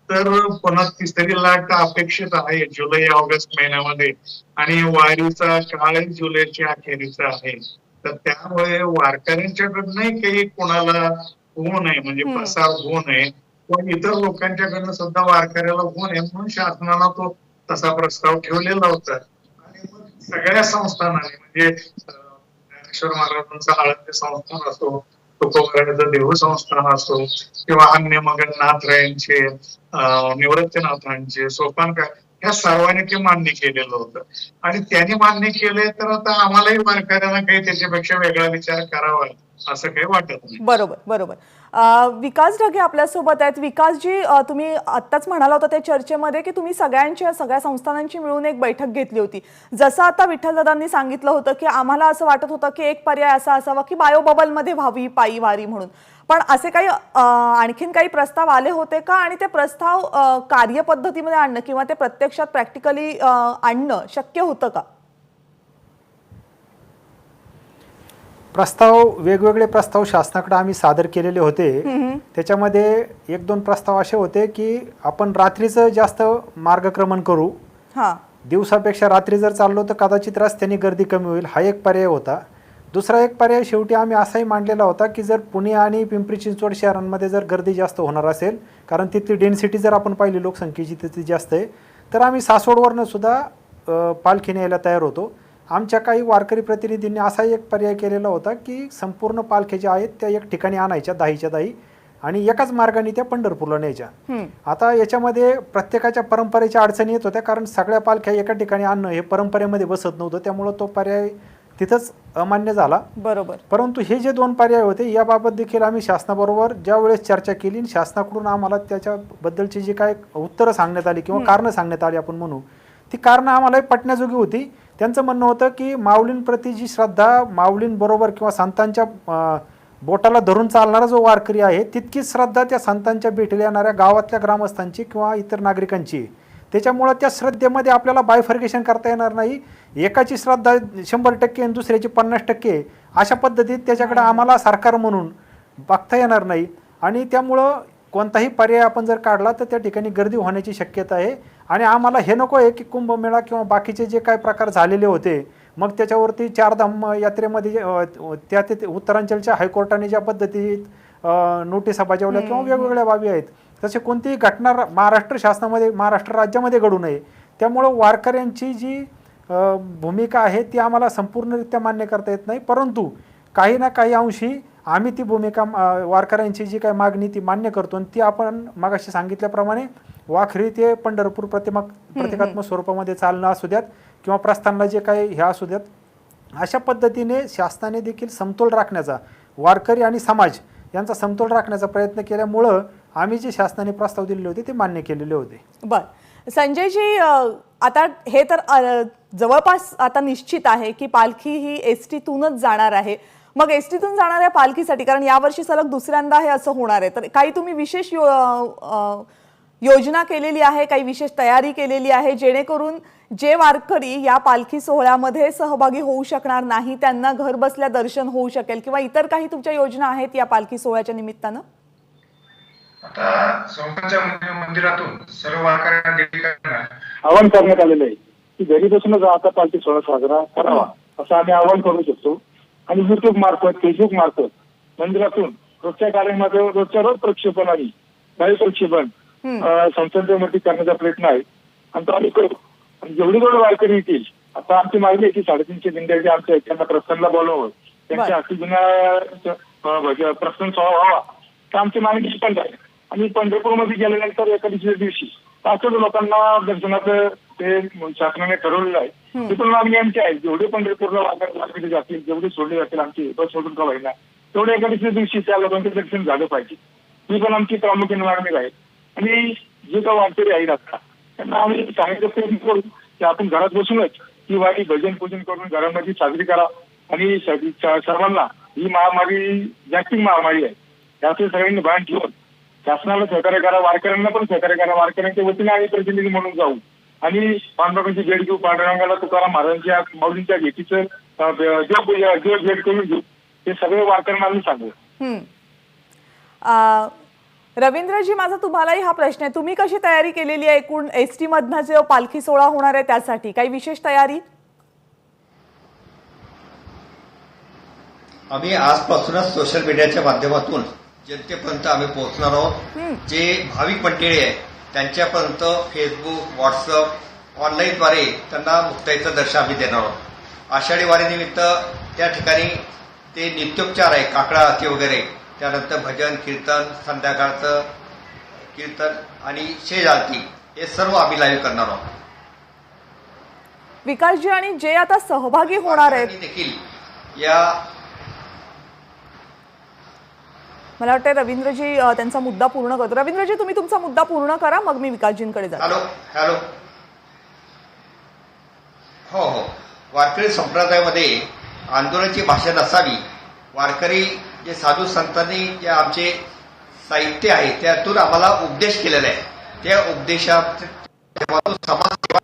S6: तर पुन्हा 3री लाट अपेक्षित आहे जुलै ऑगस्ट महिन्यामध्ये आणि वारीचा काळ जुलैच्या अखेरीचा आहे. तर त्यामुळे वारकऱ्यांच्याकडनंही काही कोणाला होऊ नये, म्हणजे प्रसार होऊ नये, पण इतर लोकांच्याकडनं सुद्धा वारकऱ्याला होऊ नये म्हणून शासनाला तो तसा प्रस्ताव ठेवलेला होता. आणि मग सगळ्या संस्थानाने म्हणजे ज्ञानेश्वर महाराजांचं आळंदी संस्थान असो, तुकोबाराचं देवस्थान असो किंवा अन्य मग नाथरायांचे निवृत्तीनाथांचे सोपान या सर्वांनी ते मान्य केलेलं होतं आणि त्यांनी मान्य केले तर आता आम्हालाही वारकऱ्यांना काही त्याच्यापेक्षा वेगळा विचार करावा असं काही वाटत नाही.
S1: बरोबर बरोबर. विकास ढगे आपल्यासोबत आहेत. विकासजी, तुम्ही आत्ताच म्हणाला होता त्या चर्चेमध्ये की तुम्ही सगळ्या संस्थानांची मिळून एक बैठक घेतली होती. जसं आता विठ्ठलदादांनी सांगितलं होतं की आम्हाला असं वाटत होतं की एक पर्याय असा असावा की बायो बबलमध्ये व्हावी पायी वारी म्हणून, पण असे काही आणखीन काही प्रस्ताव आले होते का आणि ते प्रस्ताव कार्यपद्धतीमध्ये आणणं किंवा ते प्रत्यक्षात प्रॅक्टिकली आणणं शक्य होतं का?
S3: वेगवेगळे प्रस्ताव शासनाकडे आम्ही सादर केलेले होते. त्याच्यामध्ये 1-2 प्रस्ताव असे होते की आपण रात्रीचं जास्त मार्गक्रमण करू, दिवसापेक्षा रात्री जर चाललो तर कदाचित रस्त्याने गर्दी कमी होईल, हा एक पर्याय होता. दुसरा एक पर्याय शेवटी आम्ही असाही मांडलेला होता की जर पुणे आणि पिंपरी चिंचवड शहरांमध्ये जर गर्दी जास्त होणार असेल, कारण तिथली डेन्सिटी जर आपण पाहिली लोकसंख्येची तिथे जास्त आहे, तर आम्ही सासवडवरनं सुद्धा पालखी न्यायला तयार होतो. आमच्या काही वारकरी प्रतिनिधींनी असाही एक पर्याय केलेला होता की संपूर्ण पालख्या ज्या आहेत त्या एक ठिकाणी आणायच्या 10च्या 10 आणि एकाच मार्गाने त्या पंढरपूरला न्यायच्या. आता याच्यामध्ये प्रत्येकाच्या परंपरेच्या अडचणी येत होत्या, कारण सगळ्या पालख्या एका ठिकाणी आणणं हे परंपरेमध्ये बसत नव्हतं, त्यामुळं तो पर्याय तिथंच अमान्य झाला.
S1: बरोबर.
S3: परंतु हे जे 2 पर्याय होते याबाबत देखील आम्ही शासनाबरोबर ज्या वेळेस चर्चा केली, शासनाकडून आम्हाला त्याच्याबद्दलची जी काय उत्तरं सांगण्यात आली किंवा कारणं सांगण्यात आली आपण म्हणू, ती कारणं आम्हालाही पटण्याजोगी होती. त्यांचं म्हणणं होतं की माऊलींप्रती जी श्रद्धा, माऊलींबरोबर किंवा संतांच्या बोटाला धरून चालणारा जो वारकरी आहे तितकीच श्रद्धा त्या संतांच्या भेटीला येणाऱ्या गावातल्या ग्रामस्थांची किंवा इतर नागरिकांची. त्याच्यामुळं त्या श्रद्धेमध्ये आपल्याला बायफर्गेशन करता येणार नाही. एकाची श्रद्धा 100% आणि दुसऱ्याची 50% अशा पद्धतीत त्याच्याकडे आम्हाला सरकार म्हणून बघता येणार नाही आणि त्यामुळं कोणताही पर्याय आपण जर काढला तर त्या ठिकाणी गर्दी होण्याची शक्यता आहे. आणि आम्हाला हे नको आहे की कुंभमेळा किंवा बाकीचे जे काही प्रकार झालेले होते मग त्याच्यावरती चारधाम यात्रेमध्ये त्या उत्तरांचलच्या हायकोर्टाने ज्या पद्धतीत नोटिसा बजावल्या किंवा वेगवेगळ्या बाबी आहेत, तसे कोणतीही घटना महाराष्ट्र राज्यामध्ये घडू नये. त्यामुळं वारकऱ्यांची जी भूमिका आहे ती आम्हाला संपूर्णरित्या मान्य करता येत नाही, परंतु काही ना काही अंशी आम्ही ती भूमिका वारकऱ्यांची जी काही मागणी ती मान्य करतो आणि ती आपण मगाशी सांगितल्याप्रमाणे वाखरी ते पंढरपूर प्रतिकात्मक स्वरूपामध्ये चालणं असू द्यात किंवा प्रस्थानला जे काही हे असू द्यात, अशा पद्धतीने शासनाने देखील समतोल राखण्याचा, वारकरी आणि समाज यांचा समतोल राखण्याचा प्रयत्न केल्यामुळं आम्ही जे शासनाने प्रस्ताव दिलेले होते ते मान्य केलेले होते.
S1: बरं संजयजी, आता हे तर जवळपास आता निश्चित आहे की पालखी ही एसटीतूनच जाणार आहे. मग एसटीतून जाणाऱ्या पालखीसाठी, कारण यावर्षी सलग दुसऱ्यांदा हे असं होणार आहे, तर काही तुम्ही विशेष योजना केलेली आहे, काही विशेष तयारी केलेली आहे जेणेकरून जे वारकरी या पालखी सोहळ्यामध्ये सहभागी होऊ शकणार नाही त्यांना घर बसल्या दर्शन होऊ शकेल, किंवा इतर काही तुमच्या योजना आहेत या पालखी सोहळ्याच्या निमित्तानं?
S4: आता संस्थांच्या मंदिरातून सर्व वारकऱ्यांना
S7: आवाहन करण्यात आलेलं आहे की घरी बसूनच आता पालखी सोहळा साजरा करावा असं आम्ही आवाहन करू शकतो. आणि युट्यूब मार्फत, फेसबुक मार्फत मंदिरातून रोजच्या कार्यामध्ये रोजच्या रोज प्रक्षेपण आणि लाईव्ह प्रक्षेपण संस्थांच्या मध्ये करण्याचा प्रयत्न आहे आणि तो आम्ही करू. आणि जेवढी जेवढे वारकरी येतील, आता आमची मागणी आहे की 350 दिंड्या आमच्या त्यांना प्रस्थानला बोलावं, त्यांच्या हाती प्रस्थान सोहळा व्हावा, तर आमची मागणी पण आहे. आणि पंढरपूरमध्ये गेल्यानंतर एका दिवशी पाचशे लोकांना दर्शनाचं ते शासनाने ठरवलेलं आहे. ती पण मागणी आमची आहे, जेवढे पंढरपूरला वारकरी जातील, जेवढे सोडले जातील आमची बस सोडून का व्हायला, तेवढे एका दिवशी त्या लोकांचं दर्शन झालं पाहिजे. ही पण आमची प्रामुख्याने मागणी आहे. आणि जे काही वारकरी आहेत आता त्यांना आम्ही सांगितलं प्रयत्न करू की आपण घरात बसूनच ही वारी भजन पूजन करून घरामध्ये साजरी करा. आणि सर्वांना ही महामारी जागतिक महामारी आहे, त्याचे सगळ्यांनी भान ठेवून शासनाला सहकार्य करा, वारकऱ्यांना पण सहकार्य करा. वारकऱ्यांच्या वतीने आम्ही प्रतिनिधी म्हणून जाऊ आणि पांडुरंगाची भेट घेऊ, पांडुरंगाला तुकाराम महाराजांच्या माऊलींच्या भेटीचं जे भेट करून घेऊ, ते सगळे वारकऱ्यांना आम्ही सांगू.
S1: रवींद्रजी, माझा तुम्हालाही हा प्रश्न आहे, तुम्ही कशी तयारी केलेली आहे एकूण एसटी मधनं जो पालखी सोहळा होणार आहे त्यासाठी काही विशेष तयारी?
S8: आम्ही आजपासूनच सोशल मीडियाच्या माध्यमातून जनतेपर्यंत आम्ही पोहोचणार आहोत. जे भाविक मंडळी आहे त्यांच्यापर्यंत फेसबुक, व्हॉट्सअप, ऑनलाईनद्वारे त्यांना मुक्ताईचं दर्शन आम्ही देणार आहोत. आषाढी वारीनिमित्त त्या ठिकाणी ते नित्योपचार आहे, काकडाचे वगैरे, त्यानंतर भजन कीर्तन, संध्याकाळचं कीर्तन आणि शेज आरती हे सर्व आम्ही लाईव्ह करणार आहोत.
S1: विकासजी, आणि जे आता सहभागी होणार आहेत,
S8: वारकऱ्यांनी देखील या
S1: मला वाटतं रवींद्रजी त्यांचा मुद्दा पूर्ण करतो. रवींद्रजी, तुम्ही तुमचा मुद्दा पूर्ण करा, मग मी विकासजींकडे जातो.
S8: हॅलो. हो, वारकरी संप्रदायामध्ये आंदोलनाची भाषा नसावी. वारकरी जे साधू संतांनी जे आमचे साहित्य आहे त्यातून आम्हाला उपदेश केलेला आहे, त्या उपदेशातून समाजसेवा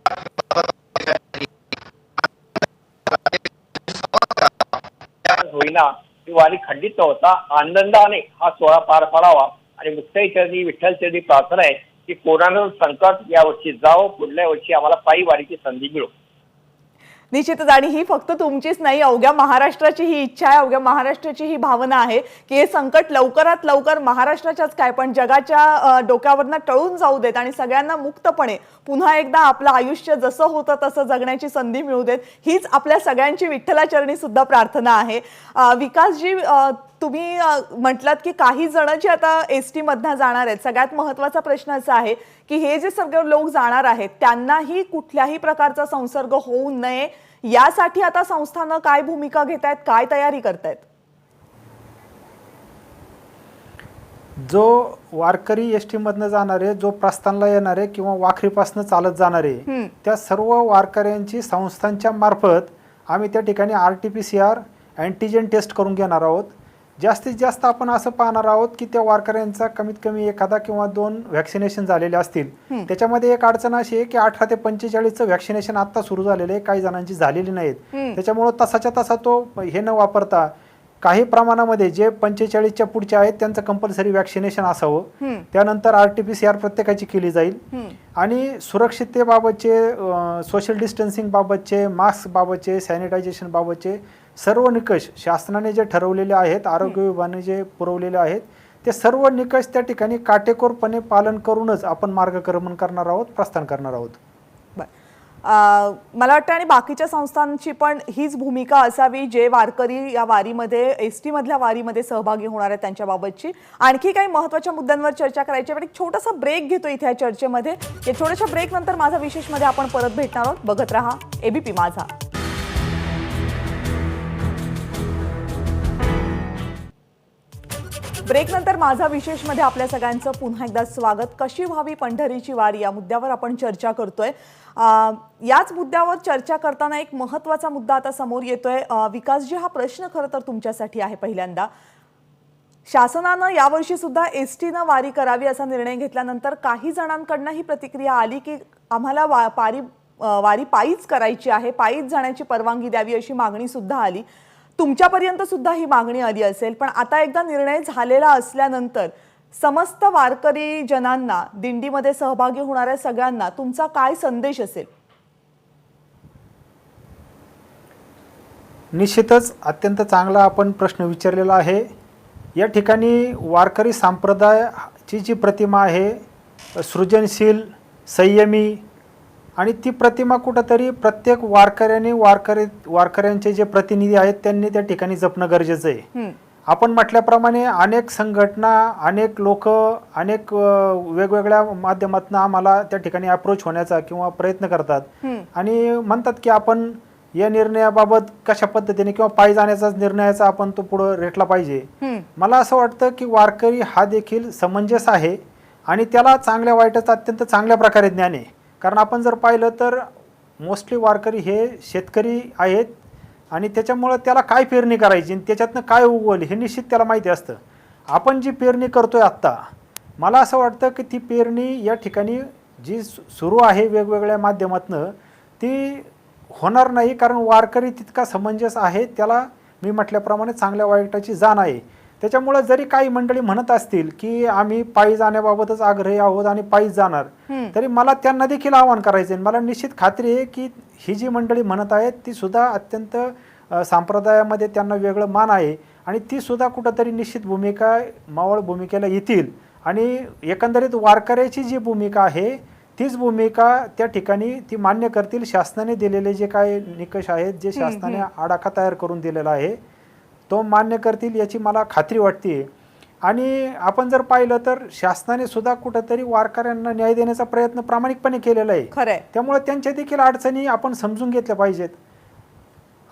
S5: होईना ही वारी खंडित न होता आनंदाने हा सोहळा पार पाडावा आणि मुक्ताई चरणी विठ्ठल चरणी प्रार्थना आहे की कोरोना संकट या वर्षी जावं, पुढल्या वर्षी आम्हाला पायी वारीची संधी मिळो.
S1: निश्चितच, आणि ही फक्त तुमचीच नाही, अवघ्या महाराष्ट्राची ही इच्छा आहे, अवघ्या महाराष्ट्राची ही भावना आहे की हे संकट लवकरात लवकर महाराष्ट्राच्याच काय पण जगाच्या डोक्यावरनं टळून जाऊ देत आणि सगळ्यांना मुक्तपणे पुन्हा एकदा आपलं आयुष्य जसं होतं तसं जगण्याची संधी मिळू देत, हीच आपल्या सगळ्यांची विठ्ठलाचरणी सुद्धा प्रार्थना आहे. विकासजी, तुम्ही म्हटलात की काही जण जे आता एसटी मधनं जाणार आहेत, सगळ्यात महत्त्वाचा प्रश्न असा आहे की हे जे सगळे लोक जाणार आहेत त्यांनाही कुठल्याही प्रकारचा संसर्ग होऊ नये यासाठी आता संस्थानं काय भूमिका घेत आहेत, काय तयारी करतायत?
S3: जो वारकरी एसटी मधनं जाणारे, जो प्रस्थानला येणारे किंवा वाखरीपासून चालत जाणारे, त्या सर्व वारकऱ्यांची संस्थांच्या मार्फत आम्ही त्या ठिकाणी RT-PCR अँटीजेन टेस्ट करून घेणार आहोत. जास्तीत जास्त आपण असं पाहणार आहोत की त्या वारकऱ्यांचा कमीत कमी एखादा किंवा 2 व्हॅक्सिनेशन झालेले असतील. त्याच्यामध्ये एक अडचण अशी आहे की 18 ते 45चं व्हॅक्सिनेशन आता सुरू झालेलं आहे, काही जणांची झालेली नाहीत. त्याच्यामुळं तसाच्या तसा तो हे न वापरता काही प्रमाणामध्ये जे 45च्या पुढचे आहेत त्यांचं कंपल्सरी व्हॅक्सिनेशन असावं. त्यानंतर RT-PCR प्रत्येकाची केली जाईल आणि सुरक्षिततेबाबतचे, सोशल डिस्टन्सिंग बाबतचे, मास्क बाबतचे, सॅनिटायझेशन बाबतचे सर्व निकष शासनाने जे ठरवलेले आहेत, आरोग्य विभागाने जे पुरवलेले आहेत, ते सर्व निकष त्या ठिकाणी काटेकोरपणे पालन करूनच आपण मार्गक्रमण करणार आहोत, प्रस्थान करणार आहोत.
S1: मला वाटतं आणि बाकीच्या संस्थांची पण हीच भूमिका असावी, जे वारकरी या वारीमध्ये, एसटी मधल्या वारीमध्ये सहभागी होणार आहेत त्यांच्याबाबतची. आणखी काही महत्त्वाच्या मुद्द्यांवर चर्चा करायची, पण एक छोटासा ब्रेक घेतो इथे या चर्चेमध्ये. या छोट्याशा ब्रेक नंतर माझा विशेषमध्ये आपण परत भेटणार आहोत. बघत रहा ABP माझा. ब्रेक नंतर माझा विशेषमध्ये आपल्या सगळ्यांचं पुन्हा एकदा स्वागत. कशी व्हावी पंढरीची वारी या मुद्द्यावर आपण चर्चा करतोय. याच मुद्द्यावर चर्चा करताना एक महत्त्वाचा मुद्दा आता समोर येतोय. विकासजी, हा प्रश्न खरं तर तुमच्यासाठी आहे. पहिल्यांदा, शासनानं यावर्षी सुद्धा एसटीनं वारी करावी असा निर्णय घेतल्यानंतर काही जणांकडनं ही प्रतिक्रिया आली की आम्हाला वारी पायीच करायची आहे, पायीच जाण्याची परवानगी द्यावी अशी मागणी सुद्धा आली. तुमच्यापर्यंत सुद्धा ही मागणी आली असेल, पण आता एकदा निर्णय झालेला असल्यानंतर समस्त वारकरी जनांना, दिंडीमध्ये सहभागी होणाऱ्या सगळ्यांना तुमचा काय संदेश असेल?
S3: निश्चितच अत्यंत चांगला आपण प्रश्न विचारलेला आहे. या ठिकाणी वारकरी संप्रदायाची जी प्रतिमा आहे, सृजनशील, संयमी, आणि ती प्रतिमा कुठंतरी प्रत्येक वारकऱ्यांचे जे प्रतिनिधी आहेत त्यांनी त्या ठिकाणी जपणं गरजेचं आहे. आपण म्हटल्याप्रमाणे अनेक संघटना, अनेक लोक, अनेक वेगवेगळ्या माध्यमातून आम्हाला त्या ठिकाणी अप्रोच होण्याचा किंवा प्रयत्न करतात आणि म्हणतात की आपण या निर्णयाबाबत कशा पद्धतीने किंवा पायी जाण्याचा निर्णयाचा आपण तो पुढे रेटला पाहिजे. मला असं वाटतं की वारकरी हा देखील समंजस आहे आणि त्याला चांगल्या वाईटाचं अत्यंत चांगल्या प्रकारे ज्ञान आहे. कारण आपण जर पाहिलं तर मोस्टली वारकरी हे शेतकरी आहेत आणि त्याच्यामुळं त्याला काय पेरणी करायची आणि त्याच्यातनं काय उगवल हे निश्चित त्याला माहिती असतं. आपण जी पेरणी करतोय आत्ता, मला असं वाटतं की ती पेरणी या ठिकाणी जी सुरू आहे वेगवेगळ्या माध्यमातून ती होणार नाही, कारण वारकरी तितका समंजस आहे, त्याला मी म्हटल्याप्रमाणे चांगल्या वाईटाची जाण आहे. त्याच्यामुळे जरी काही मंडळी म्हणत असतील की आम्ही पायी जाण्याबाबतच आग्रही आहोत आणि पायी जाणार, तरी मला त्यांना देखील आवाहन करायचं आहे. मला निश्चित खात्री आहे की ही जी मंडळी म्हणत आहेत ती सुद्धा अत्यंत संप्रदायामध्ये त्यांना वेगळं मान आहे आणि ती सुद्धा कुठंतरी निश्चित भूमिका, मावळ भूमिकेला येतील आणि एकंदरीत वारकऱ्याची जी भूमिका आहे तीच भूमिका त्या ठिकाणी ती मान्य करतील. शासनाने दिलेले जे काय निकष आहेत, जे शासनाने आडाखा तयार करून दिलेला आहे, तो मान्य करतील याची मला खात्री वाटते. आणि आपण जर पाहिलं तर शासनाने सुद्धा कुठंतरी वारकऱ्यांना न्याय देण्याचा प्रयत्न प्रामाणिकपणे केलेला आहे.
S1: खरंय.
S3: त्यामुळे त्यांच्या देखील अडचणी आपण समजून घेतल्या पाहिजेत.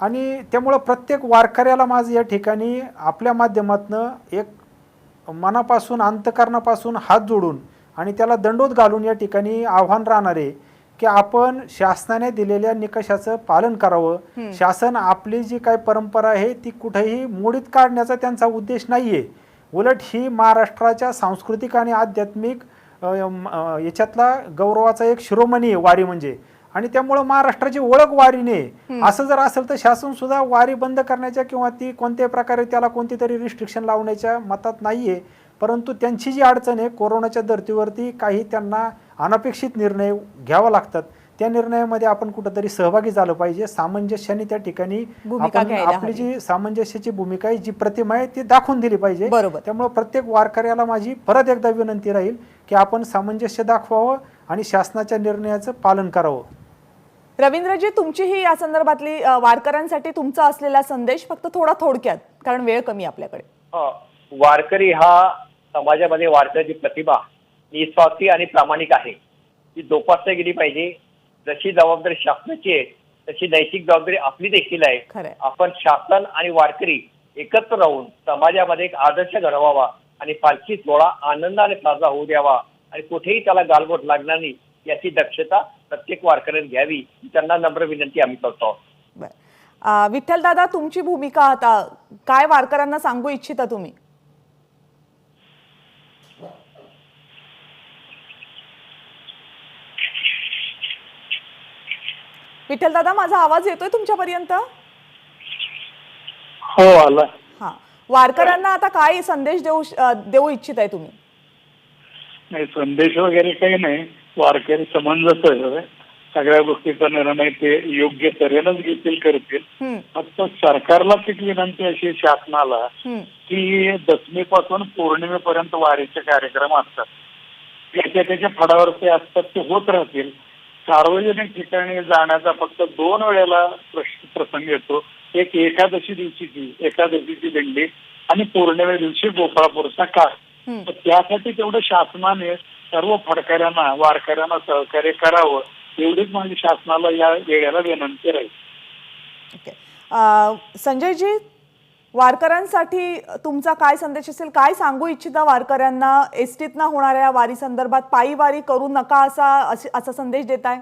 S3: आणि त्यामुळं प्रत्येक वारकऱ्याला माझं या ठिकाणी आपल्या माध्यमातून एक मनापासून अंतकरणापासून हात जोडून आणि त्याला दंडोत घालून या ठिकाणी आव्हान राहणार आहे की आपण शासनाने दिलेल्या निकषाचं पालन करावं. शासन आपली जी काही परंपरा आहे ती कुठेही मोडीत काढण्याचा त्यांचा उद्देश नाही आहे. उलट ही महाराष्ट्राच्या सांस्कृतिक आणि आध्यात्मिक याच्यातला गौरवाचा एक शिरोमणी आहे वारी म्हणजे. आणि त्यामुळं महाराष्ट्राची ओळख वारीने. असं जर असेल तर शासन सुद्धा वारी बंद करण्याच्या किंवा ती कोणत्याही प्रकारे त्याला कोणती तरी रिस्ट्रिक्शन लावण्याच्या मतात नाही आहे. परंतु त्यांची जी अडचण आहे कोरोनाच्या धर्तीवरती काही त्यांना अनपेक्षित निर्णय घ्यावा लागतात. त्या निर्णयामध्ये आपण कुठंतरी सहभागी झालं पाहिजे. सामंजस्याने त्या ठिकाणी
S1: भूमिका
S3: आपण
S1: घ्यायला
S3: आपली
S1: हवी.
S3: जी सामंजस्याची भूमिका आहे जी प्रतिमा आहे ती दाखवून दिली पाहिजे.
S1: बरोबर.
S3: त्यामुळे प्रत्येक वारकऱ्याला माझी परत एकदा विनंती राहील की आपण सामंजस्य दाखवावं आणि शासनाच्या निर्णयाचं पालन करावं.
S1: रवींद्रजी, तुमची ही या संदर्भातली वारकऱ्यांसाठी तुमचा असलेला संदेश फक्त थोडा थोडक्यात, कारण वेळ कमी आपल्याकडे.
S5: वारकरी हा समाजामध्ये वारकऱ्याची प्रतिभा निस्वार्थी आणि प्रामाणिक आहे. ती जोपासली गेली पाहिजे. जशी जबाबदारी शासनाची आहे तशी नैतिक जबाबदारी आपली देखील आहे.
S1: खरंय.
S5: आपण शासन आणि वारकरी एकत्र राहून समाजामध्ये एक आदर्श घडवावा आणि पालखी सोहळा आनंदाने साजरा होऊ द्यावा आणि कुठेही त्याला गालबोट लागणार नाही याची दक्षता प्रत्येक वारकऱ्याने घ्यावी ही त्यांना नम्र विनंती आम्ही करतो.
S1: विठ्ठल दादा, तुमची भूमिका आता काय वारकऱ्यांना सांगू इच्छिता तुम्ही? विठ्ठल दादा, माझा आवाज येतोय तुमच्यापर्यंत?
S7: हो, आला.
S1: हा, वारकऱ्यांना आता काय संदेश देऊ इच्छिताय तुम्ही?
S7: नाही, संदेश वगैरे काही नाही. वारकरी समंजस आहे. सगळ्या गोष्टीचा निर्णय ते योग्य तऱ्हेनंच घेतील, करतील. फक्त सरकारलाच एक विनंती अशी शासनाला की दशमीपासून पौर्णिमेपर्यंत वारीचे कार्यक्रम असतात. त्याच्या फडावर ते असतात, ते होत राहतील. सार्वजनिक ठिकाणी जाण्याचा फक्त 2 वेळेला प्रसंग येतो. एक एकादशी दिवशीची दिंडी आणि पौर्णिमे दिवशी गोपाळपूरचा काळ. त्यासाठी तेवढं शासनाने सर्व फडकऱ्यांना वारकऱ्यांना सहकार्य करावं एवढीच माझी शासनाला या वेळेला विनंती राहील.
S1: संजयजी, वारकऱ्यांसाठी तुमचा काय संदेश असेल? काय सांगू इच्छिता वारकऱ्यांना? एसटीतनं होणाऱ्या वारी संदर्भात पायी वारी करू नका असा संदेश देताय?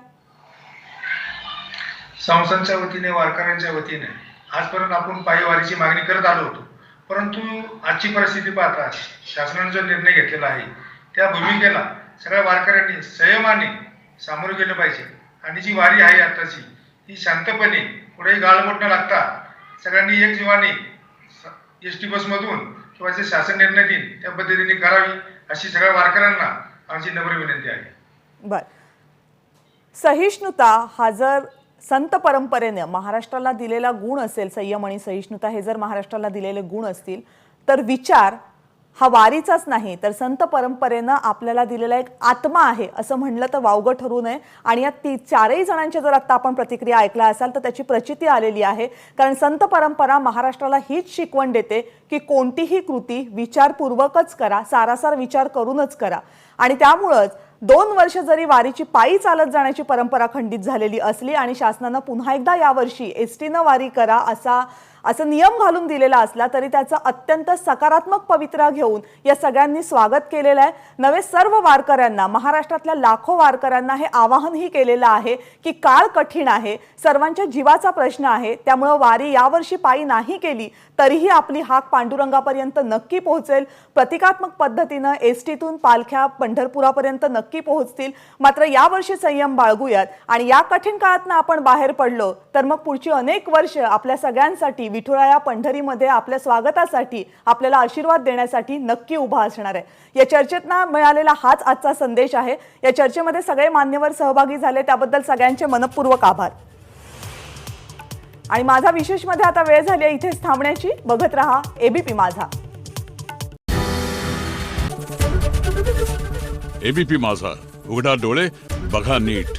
S4: संस्थांच्या वतीने वारकऱ्यांच्या वतीने आजपर्यंत आपण पायी वारीची मागणी करत आलो होतो. परंतु आजची परिस्थिती पाहता शासनाने जो निर्णय घेतलेला आहे त्या भूमिकेला सगळ्या वारकऱ्यांनी संयमाने सामोरे गेलं पाहिजे. आणि जी वारी आहे आताची ती शांतपणे कुठेही गाळबोट न लागता सगळ्यांनी एक जीवाने एसटी बसमधून किंवा जे शासन निर्णय देईल त्या पद्धतीने करावी अशी सगळ्या वारकऱ्यांना आमची नम्र विनंती आहे.
S1: बर, सहिष्णुता हा जर संत परंपरेने महाराष्ट्राला दिलेला गुण असेल, संयम आणि सहिष्णुता हे जर महाराष्ट्राला दिलेले गुण असतील, तर विचार हा वारीचाच नाही तर संत परंपरेनं आपल्याला दिलेला एक आत्मा आहे असं म्हणलं तर वावगं ठरू नये. आणि या 4ही जणांच्या जर आता आपण प्रतिक्रिया ऐकल्या असाल तर त्याची प्रचिती आलेली आहे. कारण संत परंपरा महाराष्ट्राला हीच शिकवण देते की कोणतीही कृती विचारपूर्वकच करा, सारासार विचार करूनच करा. आणि त्यामुळंच 2 वर्ष जरी वारीची पायी चालत जाण्याची परंपरा खंडित झालेली असली आणि शासनानं पुन्हा एकदा यावर्षी एसटीनं वारी करा असं नियम घालून दिलेला असला तरी त्याचा अत्यंत सकारात्मक पवित्रा घेऊन या सगळ्यांनी स्वागत केलेलं आहे. नवे सर्व वारकऱ्यांना, महाराष्ट्रातल्या लाखो वारकऱ्यांना हे आवाहनही केलेलं आहे की काळ कठीण आहे, सर्वांच्या जीवाचा प्रश्न आहे. त्यामुळे वारी यावर्षी पायी नाही केली तरीही आपली हाक पांडुरंगापर्यंत नक्की पोहोचेल. प्रतिकात्मक पद्धतीनं एसटीतून पालख्या पंढरपुरापर्यंत नक्की पोहोचतील. मात्र यावर्षी संयम बाळगूयात आणि या कठीण काळातनं आपण बाहेर पडलो तर मग पुढची अनेक वर्ष आपल्या सगळ्यांसाठी विठुराया पंढरीमध्ये आपल्या स्वागतासाठी, आपल्याला आशीर्वाद देण्यासाठी नक्की उभा असणार आहे. या चर्चेतनं मिळालेला हाच आजचा संदेश आहे. या चर्चेमध्ये सगळे मान्यवर सहभागी झाले त्याबद्दल सगळ्यांचे मनपूर्वक आभार. आणि माझा विशेषमध्ये आता वेळ झाली आहे इथेच थांबण्याची. बघत रहा एबीपी माझा.
S9: एबीपी माझा, उघडा डोळे बघा नीट.